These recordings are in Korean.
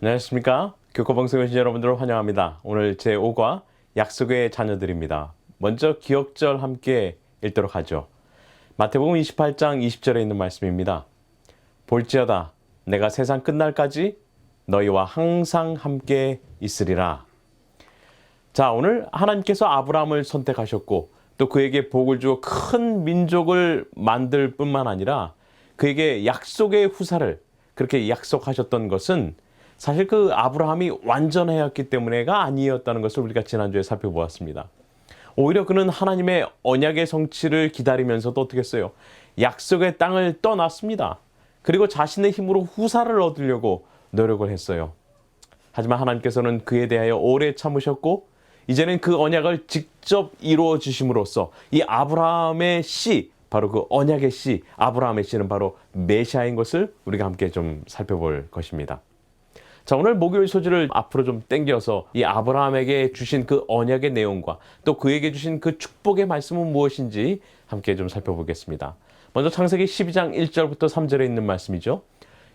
안녕하십니까? 교과방송에 오신 여러분들을 환영합니다. 오늘 제5과 약속의 자녀들입니다. 먼저 기억절 함께 읽도록 하죠. 마태복음 28장 20절에 있는 말씀입니다. 볼지어다 내가 세상 끝날까지 너희와 항상 함께 있으리라. 자, 오늘 하나님께서 아브라함을 선택하셨고 또 그에게 복을 주어 큰 민족을 만들 뿐만 아니라 그에게 약속의 후사를 그렇게 약속하셨던 것은 사실 그 아브라함이 완전하였기 때문에가 아니었다는 것을 우리가 지난주에 살펴보았습니다. 오히려 그는 하나님의 언약의 성취를 기다리면서도 어떻게 했어요? 약속의 땅을 떠났습니다. 그리고 자신의 힘으로 후사를 얻으려고 노력을 했어요. 하지만 하나님께서는 그에 대하여 오래 참으셨고 이제는 그 언약을 직접 이루어 주심으로써 이 아브라함의 씨, 바로 그 언약의 씨, 아브라함의 씨는 바로 메시아인 것을 우리가 함께 좀 살펴볼 것입니다. 자, 오늘 목요일 소지를 앞으로 좀 당겨서 이 아브라함에게 주신 그 언약의 내용과 또 그에게 주신 그 축복의 말씀은 무엇인지 함께 좀 살펴보겠습니다. 먼저 창세기 12장 1절부터 3절에 있는 말씀이죠.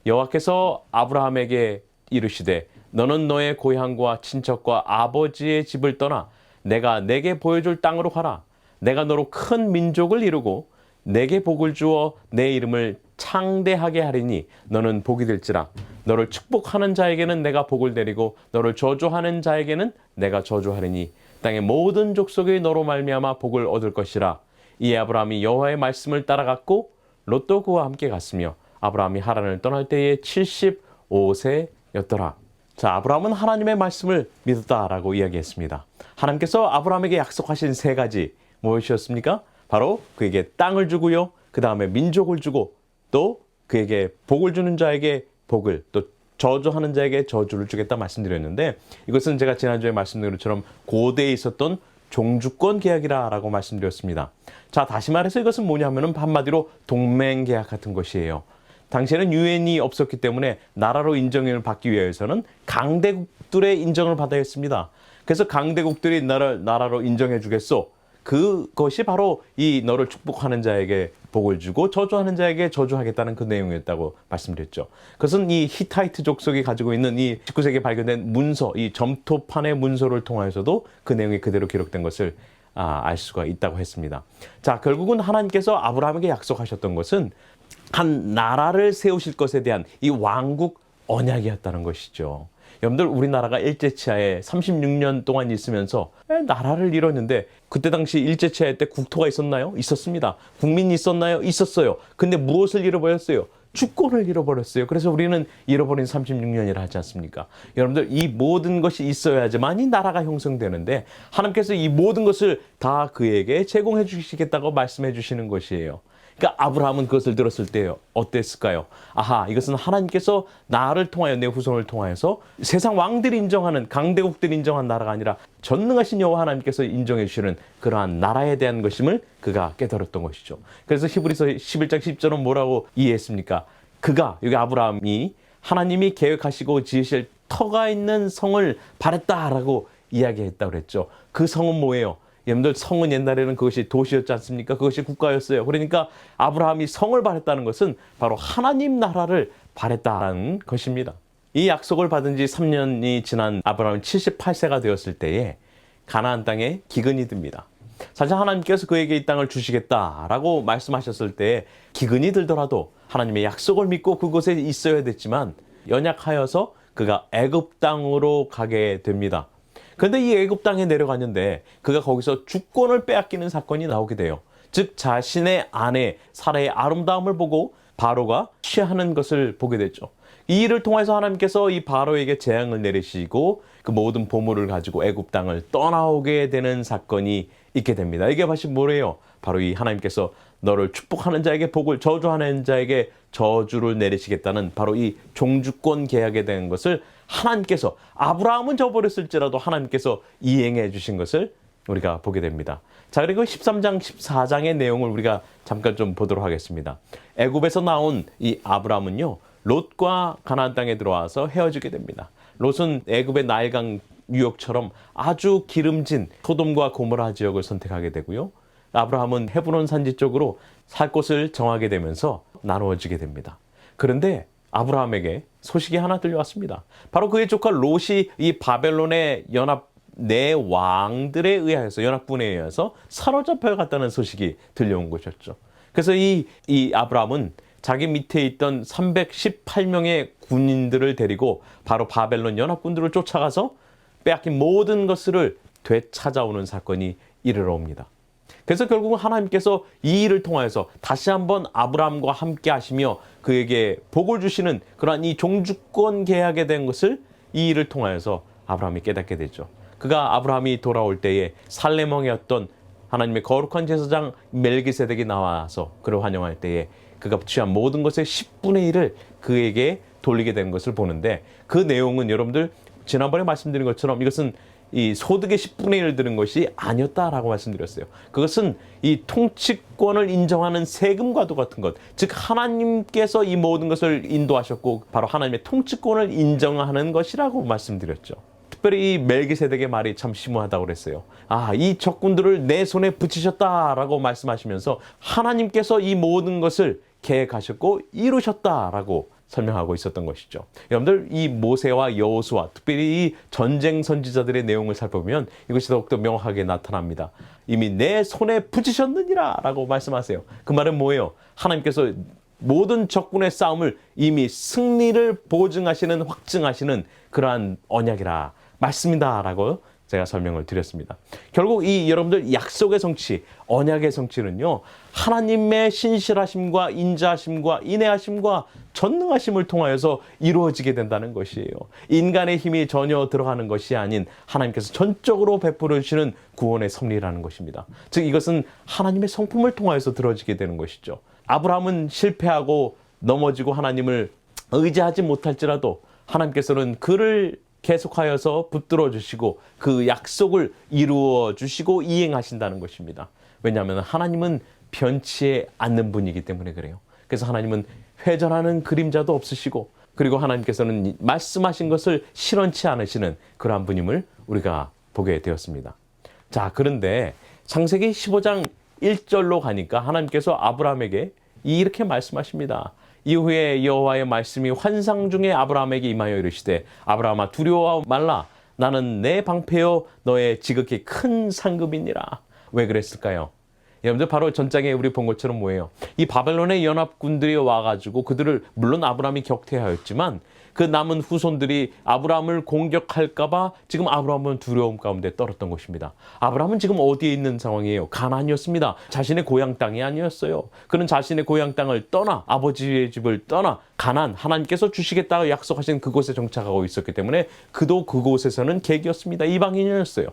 여호와께서 아브라함에게 이르시되 너는 너의 고향과 친척과 아버지의 집을 떠나 내가 내게 보여줄 땅으로 가라. 내가 너로 큰 민족을 이루고 내게 복을 주어 내 이름을 창대하게 하리니 너는 복이 될지라. 너를 축복하는 자에게는 내가 복을 내리고 너를 저주하는 자에게는 내가 저주하리니 땅의 모든 족속이 너로 말미암아 복을 얻을 것이라. 이에 아브라함이 여호와의 말씀을 따라갔고 롯도 그와 함께 갔으며 아브라함이 하란을 떠날 때에 75세였더라. 자, 아브라함은 하나님의 말씀을 믿었다라고 이야기했습니다. 하나님께서 아브라함에게 약속하신 세 가지 무엇이었습니까? 바로 그에게 땅을 주고요. 그 다음에 민족을 주고 또 그에게 복을 주는 자에게 복을, 또 저주하는 자에게 저주를 주겠다 말씀드렸는데, 이것은 제가 지난주에 말씀드린 것처럼 고대에 있었던 종주권 계약이라고 말씀드렸습니다. 자, 다시 말해서 이것은 뭐냐면은 한마디로 동맹 계약 같은 것이에요. 당시에는 유엔이 없었기 때문에 나라로 인정을 받기 위해서는 강대국들의 인정을 받아야 했습니다. 그래서 강대국들이 나라로 인정해 주겠소. 그것이 바로 이 너를 축복하는 자에게 복을 주고 저주하는 자에게 저주하겠다는 그 내용이었다고 말씀드렸죠. 그것은 이 히타이트 족속이 가지고 있는 이 19세기에 발견된 문서, 이 점토판의 문서를 통하여서도 그 내용이 그대로 기록된 것을 알 수가 있다고 했습니다. 자, 결국은 하나님께서 아브라함에게 약속하셨던 것은 한 나라를 세우실 것에 대한 이 왕국 언약이었다는 것이죠. 여러분들, 우리나라가 일제치하에 36년 동안 있으면서 나라를 잃었는데, 그때 당시 일제치하에 때 국토가 있었나요? 있었습니다. 국민이 있었나요? 있었어요. 근데 무엇을 잃어버렸어요? 주권을 잃어버렸어요. 그래서 우리는 잃어버린 36년이라 하지 않습니까? 여러분들, 이 모든 것이 있어야지만 이 나라가 형성되는데 하나님께서 이 모든 것을 다 그에게 제공해 주시겠다고 말씀해 주시는 것이에요. 그러니까 아브라함은 그것을 들었을 때 어땠을까요? 아하, 이것은 하나님께서 나를 통하여, 내 후손을 통하여서 세상 왕들이 인정하는, 강대국들이 인정한 나라가 아니라 전능하신 여호와 하나님께서 인정해 주시는 그러한 나라에 대한 것임을 그가 깨달았던 것이죠. 그래서 히브리서 11장 10절은 뭐라고 이해했습니까? 그가, 여기 아브라함이 하나님이 계획하시고 지으실 터가 있는 성을 바랬다라고 이야기했다고 그랬죠. 그 성은 뭐예요? 여러분들, 성은 옛날에는 그것이 도시였지 않습니까? 그것이 국가였어요. 그러니까 아브라함이 성을 바랬다는 것은 바로 하나님 나라를 바랬다는 것입니다. 이 약속을 받은 지 3년이 지난 아브라함이 78세가 되었을 때에 가나안 땅에 기근이 듭니다. 사실 하나님께서 그에게 이 땅을 주시겠다라고 말씀하셨을 때 기근이 들더라도 하나님의 약속을 믿고 그곳에 있어야 됐지만 연약하여서 그가 애굽 땅으로 가게 됩니다. 그런데 이 애굽 땅에 내려갔는데 그가 거기서 주권을 빼앗기는 사건이 나오게 돼요. 즉, 자신의 아내 사라의 아름다움을 보고 바로가 취하는 것을 보게 됐죠. 이 일을 통해서 하나님께서 이 바로에게 재앙을 내리시고 그 모든 보물을 가지고 애굽 땅을 떠나오게 되는 사건이 있게 됩니다. 이게 사실 뭐래요? 바로 이 하나님께서 너를 축복하는 자에게 복을, 저주하는 자에게 저주를 내리시겠다는 바로 이 종주권 계약에 대한 것을 하나님께서, 아브라함은 저버렸을지라도 하나님께서 이행해 주신 것을 우리가 보게 됩니다. 자, 그리고 13장, 14장의 내용을 우리가 잠깐 좀 보도록 하겠습니다. 애굽에서 나온 이 아브라함은요, 롯과 가나안 땅에 들어와서 헤어지게 됩니다. 롯은 애굽의 나일강 유역처럼 아주 기름진 소돔과 고모라 지역을 선택하게 되고요. 아브라함은 헤브론 산지 쪽으로 살 곳을 정하게 되면서 나누어지게 됩니다. 그런데 아브라함에게 소식이 하나 들려왔습니다. 바로 그의 조카 롯이 이 바벨론의 연합 네 왕들에 의하여서 연합군에 의해서 사로잡혀 갔다는 소식이 들려온 것이었죠. 그래서 이 아브라함은 자기 밑에 있던 318명의 군인들을 데리고 바로 바벨론 연합군들을 쫓아가서 빼앗긴 모든 것을 되찾아오는 사건이 이르러 옵니다. 그래서 결국은 하나님께서 이 일을 통하여서 다시 한번 아브라함과 함께 하시며 그에게 복을 주시는 그러한 이 종주권 계약에 대한 것을 이 일을 통하여서 아브라함이 깨닫게 되죠. 그가 아브라함이 돌아올 때에 살레몽이었던 하나님의 거룩한 제사장 멜기세덱이 나와서 그를 환영할 때에 그가 취한 모든 것의 10분의 1을 그에게 돌리게 된 것을 보는데, 그 내용은 여러분들 지난번에 말씀드린 것처럼 이것은 이 소득의 10분의 1을 드는 것이 아니었다라고 말씀드렸어요. 그것은 이 통치권을 인정하는 세금과도 같은 것, 즉 하나님께서 이 모든 것을 인도하셨고 바로 하나님의 통치권을 인정하는 것이라고 말씀드렸죠. 특별히 이 멜기세덱의 말이 참 심오하다고 그랬어요. 이 적군들을 내 손에 붙이셨다라고 말씀하시면서 하나님께서 이 모든 것을 계획하셨고 이루셨다라고 설명하고 있었던 것이죠. 여러분들 이 모세와 여호수아, 특별히 이 전쟁 선지자들의 내용을 살펴보면 이것이 더욱더 명확하게 나타납니다. 이미 내 손에 붙이셨느니라 라고 말씀하세요. 그 말은 뭐예요? 하나님께서 모든 적군의 싸움을 이미 승리를 보증하시는, 확증하시는 그러한 언약이라 말씀이다라고 제가 설명을 드렸습니다. 결국 이 여러분들 약속의 성취, 언약의 성취는요, 하나님의 신실하심과 인자하심과 인애하심과 전능하심을 통하여서 이루어지게 된다는 것이에요. 인간의 힘이 전혀 들어가는 것이 아닌 하나님께서 전적으로 베풀어 주시는 구원의 섭리라는 것입니다. 즉 이것은 하나님의 성품을 통하여서 들어지게 되는 것이죠. 아브라함은 실패하고 넘어지고 하나님을 의지하지 못할지라도 하나님께서는 그를 계속하여서 붙들어 주시고 그 약속을 이루어 주시고 이행하신다는 것입니다. 왜냐하면 하나님은 변치 않는 분이기 때문에 그래요. 그래서 하나님은 회전하는 그림자도 없으시고, 그리고 하나님께서는 말씀하신 것을 실현치 않으시는 그러한 분임을 우리가 보게 되었습니다. 자, 그런데 창세기 15장 1절로 가니까 하나님께서 아브라함에게 이렇게 말씀하십니다. 이후에 여호와의 말씀이 환상 중에 아브라함에게 임하여 이르시되 아브라함아 두려워 말라. 나는 내 방패요 너의 지극히 큰 상급이니라. 왜 그랬을까요? 여러분들 바로 전장에 우리 본 것처럼 뭐예요? 이 바벨론의 연합군들이 와가지고 그들을, 물론 아브라함이 격퇴하였지만 그 남은 후손들이 아브라함을 공격할까봐 지금 아브라함은 두려움 가운데 떨었던 것입니다. 아브라함은 지금 어디에 있는 상황이에요? 가나안이었습니다. 자신의 고향 땅이 아니었어요. 그는 자신의 고향 땅을 떠나, 아버지의 집을 떠나 가나안, 하나님께서 주시겠다고 약속하신 그곳에 정착하고 있었기 때문에 그도 그곳에서는 객이었습니다. 이방인이었어요.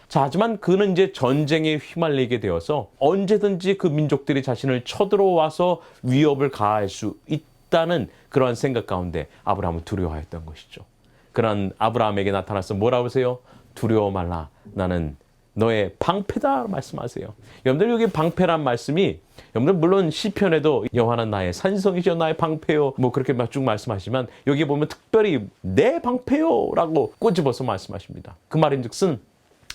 자, 하지만 그는 이제 전쟁에 휘말리게 되어서 언제든지 그 민족들이 자신을 쳐들어와서 위협을 가할 수 있다는 그러한 생각 가운데 아브라함은 두려워했던 것이죠. 그런 아브라함에게 나타나서 뭐라고 하세요? 두려워 말라. 나는 너의 방패다 말씀하세요. 여러분들 여기 방패란 말씀이, 여러분들 물론 시편에도 여호와는 나의 산성이시여 나의 방패요 뭐 그렇게 쭉 말씀하시지만 여기 보면 특별히 내 방패요 라고 꼬집어서 말씀하십니다. 그 말인즉슨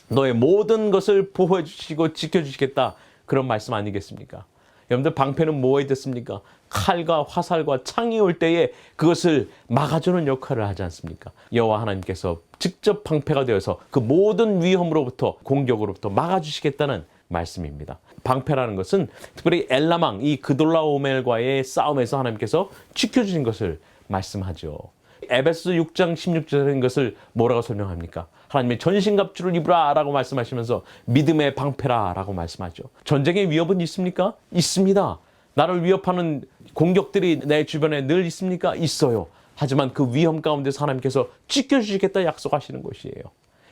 너의 모든 것을 보호해 주시고 지켜주시겠다, 그런 말씀 아니겠습니까? 여러분들 방패는 뭐에 됐습니까? 칼과 화살과 창이 올 때에 그것을 막아주는 역할을 하지 않습니까? 여호와 하나님께서 직접 방패가 되어서 그 모든 위험으로부터, 공격으로부터 막아주시겠다는 말씀입니다. 방패라는 것은 특별히 엘라망, 이 그돌라오멜과의 싸움에서 하나님께서 지켜주신 것을 말씀하죠. 에베소 6장 16절인 것을 뭐라고 설명합니까? 하나님의 전신갑주를 입으라 라고 말씀하시면서 믿음의 방패라 라고 말씀하죠. 전쟁의 위협은 있습니까? 있습니다. 나를 위협하는 공격들이 내 주변에 늘 있습니까? 있어요. 하지만 그 위험 가운데서 하나님께서 지켜주시겠다 약속하시는 것이에요.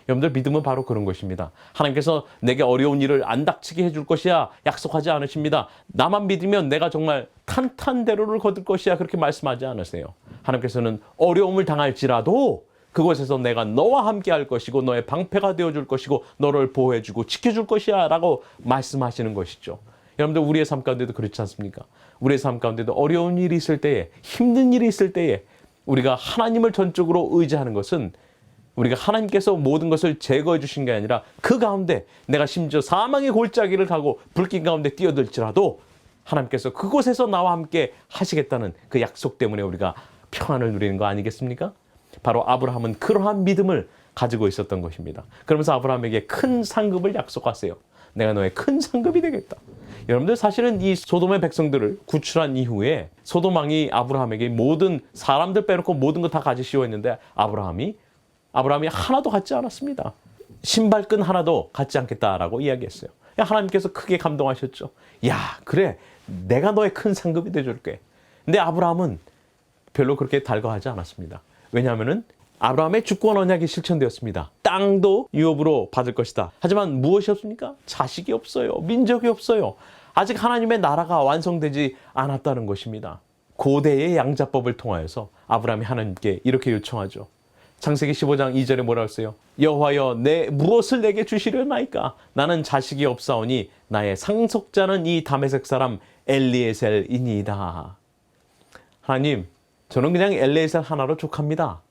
여러분들 믿음은 바로 그런 것입니다. 하나님께서 내게 어려운 일을 안 닥치게 해줄 것이야 약속하지 않으십니다. 나만 믿으면 내가 정말 탄탄대로를 거둘 것이야 그렇게 말씀하지 않으세요. 하나님께서는 어려움을 당할지라도 그곳에서 내가 너와 함께 할 것이고 너의 방패가 되어줄 것이고 너를 보호해주고 지켜줄 것이야 라고 말씀하시는 것이죠. 여러분들 우리의 삶 가운데도 그렇지 않습니까? 우리의 삶 가운데도 어려운 일이 있을 때에, 힘든 일이 있을 때에 우리가 하나님을 전적으로 의지하는 것은 우리가 하나님께서 모든 것을 제거해 주신 게 아니라 그 가운데 내가 심지어 사망의 골짜기를 가고 불길 가운데 뛰어들지라도 하나님께서 그곳에서 나와 함께 하시겠다는 그 약속 때문에 우리가 평안을 누리는 거 아니겠습니까? 바로 아브라함은 그러한 믿음을 가지고 있었던 것입니다. 그러면서 아브라함에게 큰 상급을 약속하세요. 내가 너의 큰 상급이 되겠다. 여러분들 사실은 이 소돔의 백성들을 구출한 이후에 소돔 왕이 아브라함에게 모든 사람들 빼놓고 모든 거 다 가지시오 했는데 아브라함이 하나도 갖지 않았습니다. 신발끈 하나도 갖지 않겠다라고 이야기했어요. 하나님께서 크게 감동하셨죠. 야, 그래, 내가 너의 큰 상급이 되어줄게. 근데 아브라함은 별로 그렇게 달가하지 않았습니다. 왜냐하면은 아브라함의 주권 언약이 실천되었습니다. 땅도 유업으로 받을 것이다. 하지만 무엇이 없습니까? 자식이 없어요. 민족이 없어요. 아직 하나님의 나라가 완성되지 않았다는 것입니다. 고대의 양자법을 통하여서 아브라함이 하나님께 이렇게 요청하죠. 창세기 15장 2절에 뭐라고 했어요? 여호와여, 무엇을 내게 주시려나이까? 나는 자식이 없사오니 나의 상속자는 이 다메섹 사람 엘리에셀이니이다. 하나님, 저는 그냥 엘리에셀 하나로 족합니다.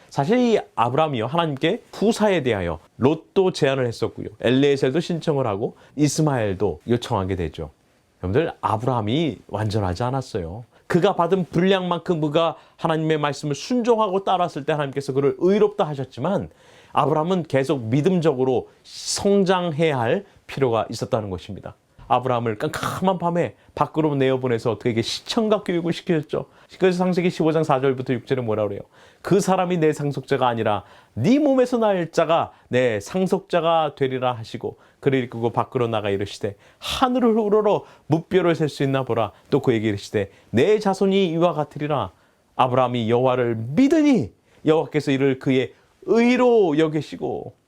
사실 이 아브라함이요, 하나님께 후사에 대하여 롯도 제안을 했었고요, 엘리에셀도 신청을 하고 이스마엘도 요청하게 되죠. 여러분들, 아브라함이 완전하지 않았어요. 그가 받은 분량만큼 그가 하나님의 말씀을 순종하고 따랐을 때 하나님께서 그를 의롭다 하셨지만 아브라함은 계속 믿음적으로 성장해야 할 필요가 있었다는 것입니다. 아브라함을 깜깜한 밤에 밖으로 내어보내서 그에게 시청각 교육을 시켰죠. 그래서 창세기 15장 4절부터 6절에 뭐라 그래요? 그 사람이 내 상속자가 아니라 네 몸에서 날 자가 내 상속자가 되리라 하시고 그를 이끌고 밖으로 나가 이르시되 하늘을 우러러 무뼈를 셀 수 있나 보라. 또 그에게 이르시되 내 자손이 이와 같으리라. 아브라함이 여호와를 믿으니 여호와께서 이를 그의 의로 여기시고.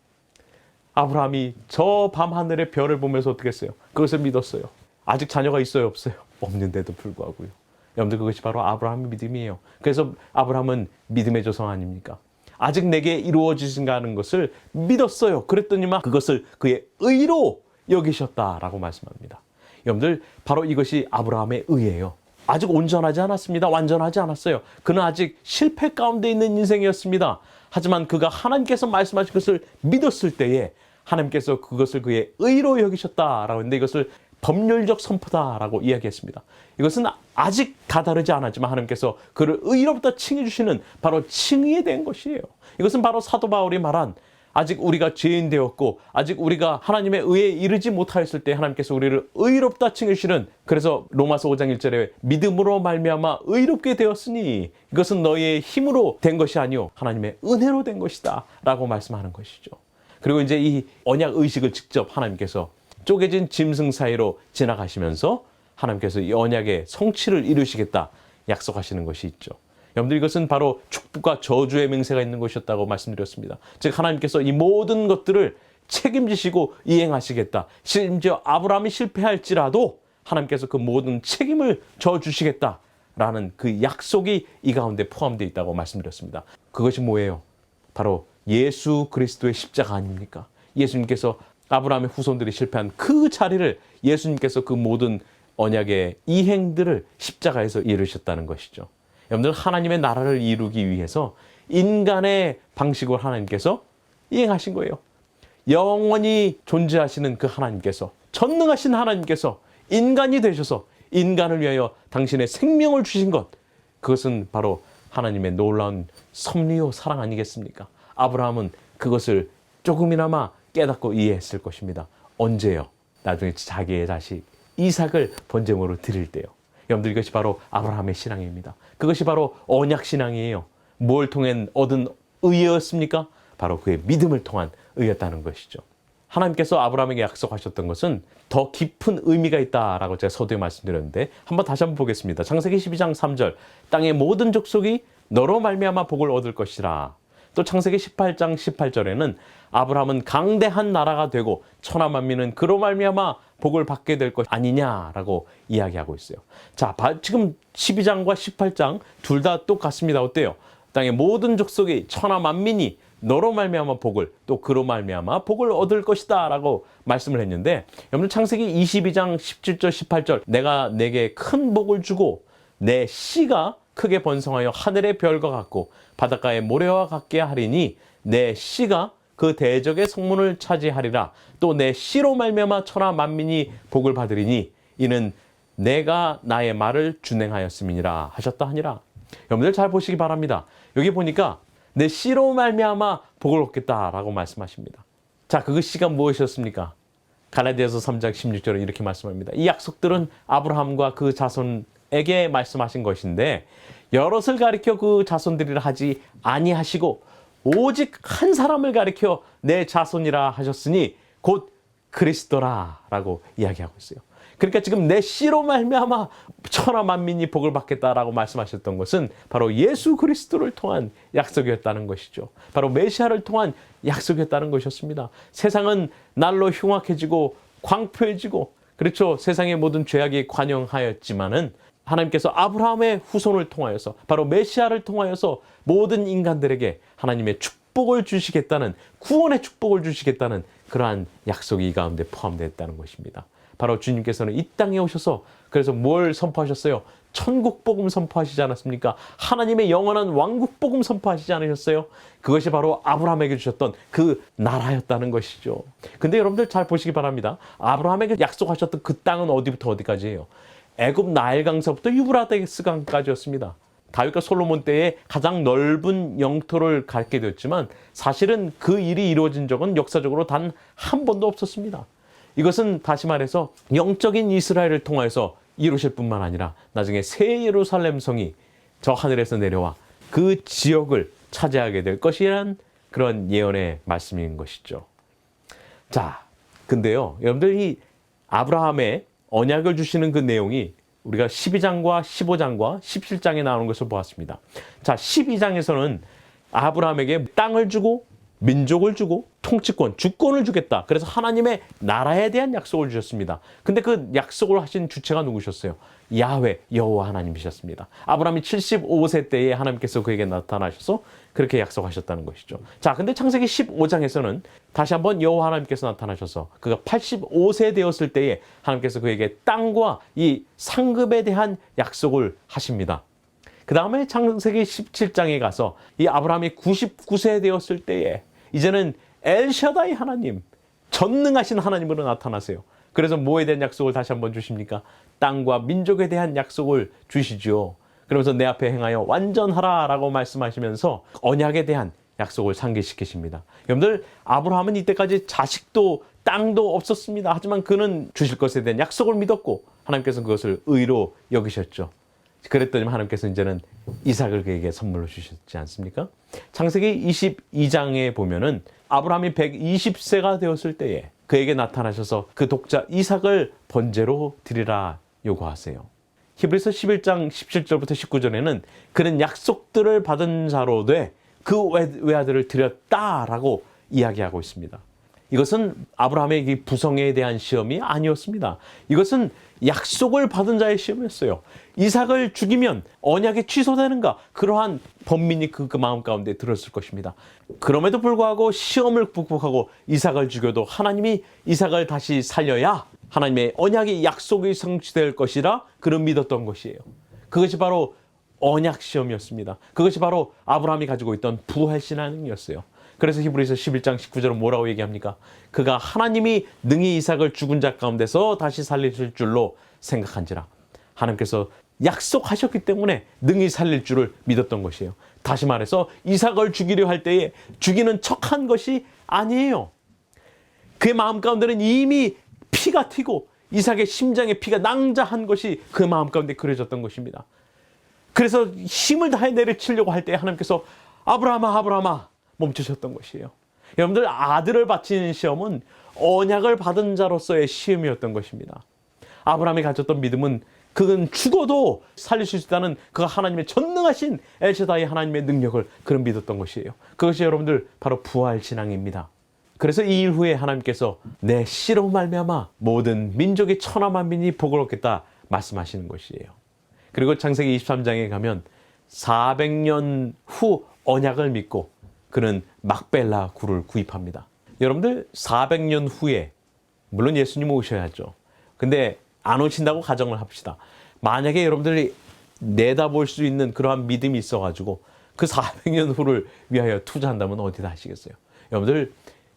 아브라함이 저 밤하늘의 별을 보면서 어떻게 했어요? 그것을 믿었어요. 아직 자녀가 있어요, 없어요? 없는데도 불구하고요. 여러분들, 그것이 바로 아브라함의 믿음이에요. 그래서 아브라함은 믿음의 조상 아닙니까? 아직 내게 이루어지신가 하는 것을 믿었어요. 그랬더니만 그것을 그의 의로 여기셨다라고 말씀합니다. 여러분들, 바로 이것이 아브라함의 의예요. 아직 온전하지 않았습니다. 완전하지 않았어요. 그는 아직 실패 가운데 있는 인생이었습니다. 하지만 그가 하나님께서 말씀하신 것을 믿었을 때에 하나님께서 그것을 그의 의로 여기셨다라고 했는데 이것을 법률적 선포다라고 이야기했습니다. 이것은 아직 다다르지 않았지만 하나님께서 그를 의로부터 칭해 주시는 바로 칭의에 대한 것이에요. 이것은 바로 사도 바울이 말한 아직 우리가 죄인 되었고 아직 우리가 하나님의 의에 이르지 못하였을 때 하나님께서 우리를 의롭다 칭해 주시는, 그래서 로마서 5장 1절에 믿음으로 말미암아 의롭게 되었으니 이것은 너희의 힘으로 된 것이 아니요 하나님의 은혜로 된 것이다 라고 말씀하는 것이죠. 그리고 이제 이 언약 의식을 직접 하나님께서 쪼개진 짐승 사이로 지나가시면서 하나님께서 이 언약의 성취를 이루시겠다 약속하시는 것이 있죠. 여러분들, 이것은 바로 축복과 저주의 맹세가 있는 것이었다고 말씀드렸습니다. 즉 하나님께서 이 모든 것들을 책임지시고 이행하시겠다. 심지어 아브라함이 실패할지라도 하나님께서 그 모든 책임을 져주시겠다라는 그 약속이 이 가운데 포함되어 있다고 말씀드렸습니다. 그것이 뭐예요? 바로 예수 그리스도의 십자가 아닙니까? 예수님께서 아브라함의 후손들이 실패한 그 자리를 예수님께서 그 모든 언약의 이행들을 십자가에서 이루셨다는 것이죠. 여러분들, 하나님의 나라를 이루기 위해서 인간의 방식으로 하나님께서 이행하신 거예요. 영원히 존재하시는 그 하나님께서, 전능하신 하나님께서 인간이 되셔서 인간을 위하여 당신의 생명을 주신 것, 그것은 바로 하나님의 놀라운 섭리요 사랑 아니겠습니까? 아브라함은 그것을 조금이나마 깨닫고 이해했을 것입니다. 언제요? 나중에 자기의 자식 이삭을 번제물로 드릴 때요. 여러분들, 이것이 바로 아브라함의 신앙입니다. 그것이 바로 언약 신앙이에요. 뭘 통한 얻은 의였습니까? 바로 그의 믿음을 통한 의였다는 것이죠. 하나님께서 아브라함에게 약속하셨던 것은 더 깊은 의미가 있다라고 제가 서두에 말씀드렸는데 다시 한번 보겠습니다. 창세기 12장 3절, 땅의 모든 족속이 너로 말미암아 복을 얻을 것이라. 또 창세기 18장 18절에는 아브라함은 강대한 나라가 되고 천하 만민은 그로 말미암아 복을 받게 될 것 아니냐라고 이야기하고 있어요. 자, 지금 12장과 18장 둘 다 똑같습니다. 어때요? 땅의 모든 족속이 천하 만민이 너로 말미암아 복을, 또 그로 말미암아 복을 얻을 것이다 라고 말씀을 했는데, 여러분, 창세기 22장 17절 18절, 내가 내게 큰 복을 주고 내 씨가 크게 번성하여 하늘의 별과 같고 바닷가의 모래와 같게 하리니 내 씨가 그 대적의 성문을 차지하리라. 또 내 씨로 말미암아 천하 만민이 복을 받으리니 이는 내가 나의 말을 준행하였음이니라 하셨다 하니라. 여러분들 잘 보시기 바랍니다. 여기 보니까 내 씨로 말미암아 복을 얻겠다라고 말씀하십니다. 자, 그 씨가 무엇이었습니까? 갈라디아서 3장 16절에 이렇게 말씀합니다. 이 약속들은 아브라함과 그 자손에게 말씀하신 것인데 여럿을 가리켜 그 자손들이라 하지 아니하시고 오직 한 사람을 가리켜 내 자손이라 하셨으니 곧 그리스도라라고 이야기하고 있어요. 그러니까 지금 내 씨로 말미암아 천하 만민이 복을 받겠다라고 말씀하셨던 것은 바로 예수 그리스도를 통한 약속이었다는 것이죠. 바로 메시아를 통한 약속이었다는 것이었습니다. 세상은 날로 흉악해지고 광포해지고 그렇죠. 세상의 모든 죄악이 관영하였지만은 하나님께서 아브라함의 후손을 통하여서 바로 메시아를 통하여서 모든 인간들에게 하나님의 축복을 주시겠다는 구원의 축복을 주시겠다는 그러한 약속이 이 가운데 포함되어 있다는 것입니다. 바로 주님께서는 이 땅에 오셔서 그래서 뭘 선포하셨어요? 천국 복음 선포하시지 않았습니까? 하나님의 영원한 왕국 복음 선포하시지 않으셨어요? 그것이 바로 아브라함에게 주셨던 그 나라였다는 것이죠. 근데 여러분들 잘 보시기 바랍니다. 아브라함에게 약속하셨던 그 땅은 어디부터 어디까지예요? 애굽 나일강서부터 유브라데스 강까지였습니다. 다윗과 솔로몬 때에 가장 넓은 영토를 갖게 되었지만 사실은 그 일이 이루어진 적은 역사적으로 단 한 번도 없었습니다. 이것은 다시 말해서 영적인 이스라엘을 통해서 이루실 뿐만 아니라 나중에 새 예루살렘 성이 저 하늘에서 내려와 그 지역을 차지하게 될 것이란 그런 예언의 말씀인 것이죠. 자, 근데요, 여러분들 이 아브라함의 언약을 주시는 그 내용이 우리가 12장과 15장과 17장에 나오는 것을 보았습니다. 자, 12장에서는 아브라함에게 땅을 주고 민족을 주고 통치권, 주권을 주겠다. 그래서 하나님의 나라에 대한 약속을 주셨습니다. 근데 그 약속을 하신 주체가 누구셨어요? 야훼, 여호와 하나님이셨습니다. 아브라함이 75세 때에 하나님께서 그에게 나타나셔서 그렇게 약속하셨다는 것이죠. 자, 근데 창세기 15장에서는 다시 한번 여호와 하나님께서 나타나셔서 그가 85세 되었을 때에 하나님께서 그에게 땅과 이 상급에 대한 약속을 하십니다. 그 다음에 창세기 17장에 가서 이 아브라함이 99세 되었을 때에 이제는 엘샤다이 하나님, 전능하신 하나님으로 나타나세요. 그래서 뭐에 대한 약속을 다시 한번 주십니까? 땅과 민족에 대한 약속을 주시죠. 그러면서 내 앞에 행하여 완전하라 라고 말씀하시면서 언약에 대한 약속을 상기시키십니다. 여러분들, 아브라함은 이때까지 자식도 땅도 없었습니다. 하지만 그는 주실 것에 대한 약속을 믿었고 하나님께서는 그것을 의로 여기셨죠. 그랬더니 하나님께서 이제는 이삭을 그에게 선물로 주셨지 않습니까? 창세기 22장에 보면은 아브라함이 120세가 되었을 때에 그에게 나타나셔서 그 독자 이삭을 번제로 드리라 요구하세요. 히브리서 11장 17절부터 19절에는 그는 약속들을 받은 자로 돼 그 외아들을 드렸다라고 이야기하고 있습니다. 이것은 아브라함의 부성에 대한 시험이 아니었습니다. 이것은 약속을 받은 자의 시험이었어요. 이삭을 죽이면 언약이 취소되는가? 그러한 번민이 그 마음 가운데 들었을 것입니다. 그럼에도 불구하고 시험을 극복하고 이삭을 죽여도 하나님이 이삭을 다시 살려야 하나님의 언약의 약속이 성취될 것이라 그는 믿었던 것이에요. 그것이 바로 언약 시험이었습니다. 그것이 바로 아브라함이 가지고 있던 부활신앙이었어요. 그래서 히브리서 11장 19절은 뭐라고 얘기합니까? 그가 하나님이 능히 이삭을 죽은 자 가운데서 다시 살리실 줄로 생각한지라. 하나님께서 약속하셨기 때문에 능히 살릴 줄을 믿었던 것이에요. 다시 말해서 이삭을 죽이려 할 때에 죽이는 척한 것이 아니에요. 그의 마음 가운데는 이미 피가 튀고 이삭의 심장에 피가 낭자한 것이 그 마음 가운데 그려졌던 것입니다. 그래서 힘을 다해 내려치려고 할 때 하나님께서 아브라함아 아브라함아 멈추셨던 것이에요. 여러분들, 아들을 바치는 시험은 언약을 받은 자로서의 시험이었던 것입니다. 아브라함이 가졌던 믿음은 그는 죽어도 살리실 수 있다는 그 하나님의 전능하신 엘샤다이 하나님의 능력을 그는 믿었던 것이에요. 그것이 여러분들 바로 부활신앙입니다. 그래서 이 일 후에 하나님께서 내 씨로 말미암아 모든 민족의 천하 만민이 복을 얻겠다 말씀하시는 것이에요. 그리고 창세기 23장에 가면 400년 후 언약을 믿고 그는 막벨라 굴을 구입합니다. 여러분들, 400년 후에 물론 예수님 오셔야죠. 근데 안 오신다고 가정을 합시다. 만약에 여러분들이 내다볼 수 있는 그러한 믿음이 있어가지고 그 400년 후를 위하여 투자한다면 어디다 하시겠어요? 여러분들,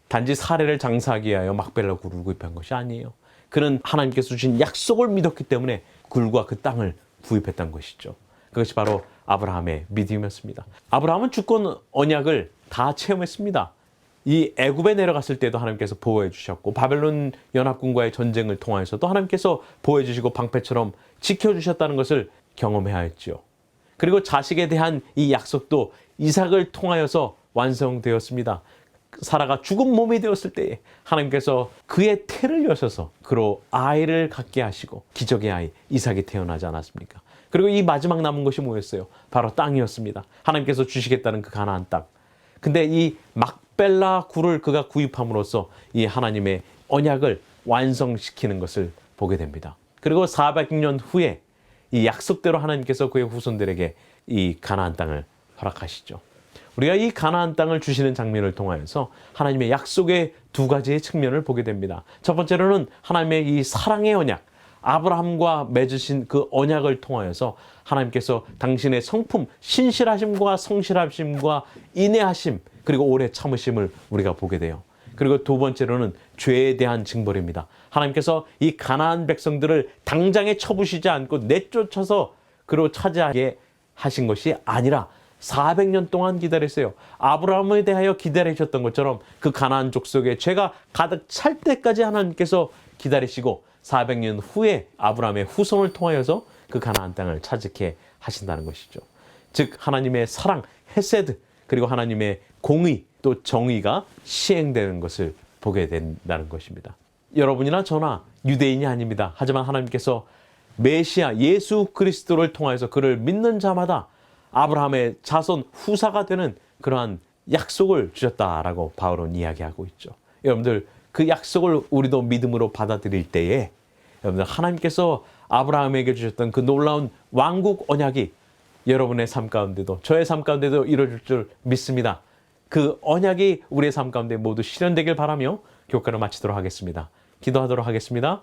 단지 사례를 장사하기 위하여 막벨라 굴을 구입한 것이 아니에요. 그는 하나님께서 주신 약속을 믿었기 때문에 굴과 그 땅을 구입했던 것이죠. 그것이 바로 아브라함의 믿음이었습니다. 아브라함은 주권 언약을 다 체험했습니다. 이 애굽에 내려갔을 때도 하나님께서 보호해 주셨고, 바벨론 연합군과의 전쟁을 통하여서도 하나님께서 보호해 주시고 방패처럼 지켜주셨다는 것을 경험해야 했죠. 그리고 자식에 대한 이 약속도 이삭을 통하여서 완성되었습니다. 사라가 죽은 몸이 되었을 때에 하나님께서 그의 태를 여셔서 그로 아이를 갖게 하시고 기적의 아이 이삭이 태어나지 않았습니까? 그리고 이 마지막 남은 것이 뭐였어요? 바로 땅이었습니다. 하나님께서 주시겠다는 그 가나안 땅. 근데 이 막벨라 굴을 그가 구입함으로써 이 하나님의 언약을 완성시키는 것을 보게 됩니다. 그리고 400년 후에 이 약속대로 하나님께서 그의 후손들에게 이 가나안 땅을 허락하시죠. 우리가 이 가나안 땅을 주시는 장면을 통하여서 하나님의 약속의 두 가지의 측면을 보게 됩니다. 첫 번째로는 하나님의 이 사랑의 언약, 아브라함과 맺으신 그 언약을 통하여서 하나님께서 당신의 성품, 신실하심과 성실하심과 인내하심, 그리고 오래 참으심을 우리가 보게 돼요. 그리고 두 번째로는 죄에 대한 징벌입니다. 하나님께서 이 가나안 백성들을 당장에 쳐부시지 않고 내쫓아서 그로 차지하게 하신 것이 아니라 400년 동안 기다렸어요. 아브라함에 대하여 기다리셨던 것처럼 그 가나안 족속에 죄가 가득 찰 때까지 하나님께서 기다리시고 400년 후에 아브라함의 후손을 통하여서 그 가나안 땅을 차지게 하신다는 것이죠. 즉 하나님의 사랑, 헤세드, 그리고 하나님의 공의 또 정의가 시행되는 것을 보게 된다는 것입니다. 여러분이나 저나 유대인이 아닙니다. 하지만 하나님께서 메시아 예수 그리스도를 통하여서 그를 믿는 자마다 아브라함의 자손 후사가 되는 그러한 약속을 주셨다라고 바울은 이야기하고 있죠. 여러분들 그 약속을 우리도 믿음으로 받아들일 때에 여러분들 하나님께서 아브라함에게 주셨던 그 놀라운 왕국 언약이 여러분의 삶 가운데도 저의 삶 가운데도 이루어질 줄 믿습니다. 그 언약이 우리의 삶 가운데 모두 실현되길 바라며 교과를 마치도록 하겠습니다. 기도하도록 하겠습니다.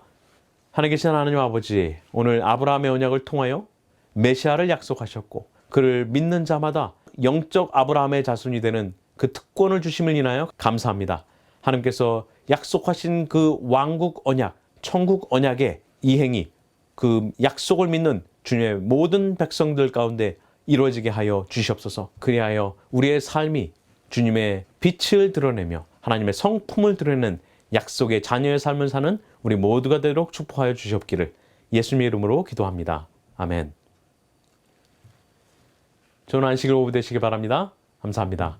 하나님 계신 하나님 아버지, 오늘 아브라함의 언약을 통하여 메시아를 약속하셨고 그를 믿는 자마다 영적 아브라함의 자손이 되는 그 특권을 주심을 인하여 감사합니다. 하나님께서 약속하신 그 왕국 언약, 천국 언약의 이행이 그 약속을 믿는 주님의 모든 백성들 가운데 이루어지게 하여 주시옵소서. 그리하여 우리의 삶이 주님의 빛을 드러내며 하나님의 성품을 드러내는 약속의 자녀의 삶을 사는 우리 모두가 되도록 축복하여 주시옵기를 예수님의 이름으로 기도합니다. 아멘. 좋은 안식일 오후 되시기 바랍니다. 감사합니다.